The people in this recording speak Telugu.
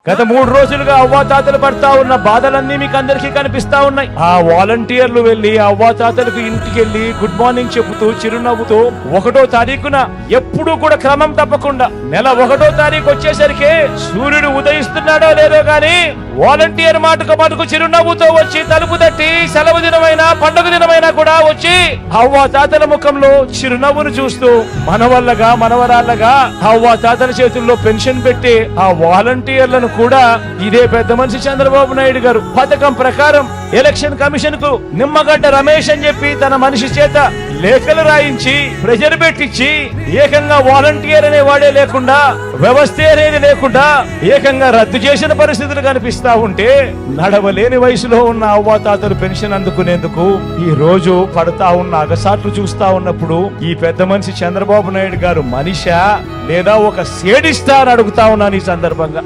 గత 3 రోజులుగా అవ్వాతాతలు పడతా ఉన్న బాధలన్నీ మీకు అందరికీ కనిపిస్తా ఉన్నాయి. ఆ వాలంటీర్లు వెళ్లి అవ్వాతాతలకు ఇంటికి వెళ్లి గుడ్ మార్నింగ్ చెబుతూ చిరునవ్వుతూ 1వ తారీఖున ఎప్పుడూ కూడా క్రమం తప్పకుండా నెల 1వ తారీఖు వచ్చేసరికి సూర్యుడు ఉదయిస్తున్నాడో లేదో గాని వాలంటీర్ మాటకు చిరునవ్వుతో వచ్చి తలుపు తట్టి సెలవు దినమైనా పండుగ దినమైనా కూడా వచ్చి అవ్వాతాతల ముఖంలో చిరునవ్వును చూస్తూ మనవల్లగా మనవరాళ్ళగా అవ్వాతాతల చేతుల్లో పెన్షన్ పెట్టి ఆ వాలంటీర్లను కూడా ఇదే పెద్ద మనిషి చంద్రబాబు నాయుడు గారు పథకం ప్రకారం ఎలక్షన్ కమిషన్ కు నిమ్మగడ్డ రమేష్ అని చెప్పి తన మనిషి చేత లేఖలు రాయించి ప్రెజర్ పెట్టించి ఏకంగా వాలంటీర్ అనే వాడే లేకుండా వ్యవస్థ అనేది లేకుండా ఏకంగా రద్దు చేసిన పరిస్థితులు కనిపిస్తా ఉంటే నడవలేని వయసులో ఉన్న అవ్వాతాతలు పెన్షన్ అందుకునేందుకు ఈ రోజు పడతా ఉన్న అగసాట్లు చూస్తా ఉన్నప్పుడు ఈ పెద్ద మనిషి చంద్రబాబు నాయుడు గారు మనిషా లేదా ఒక సేడిస్తా అని అడుగుతా ఉన్నాను ఈ సందర్భంగా.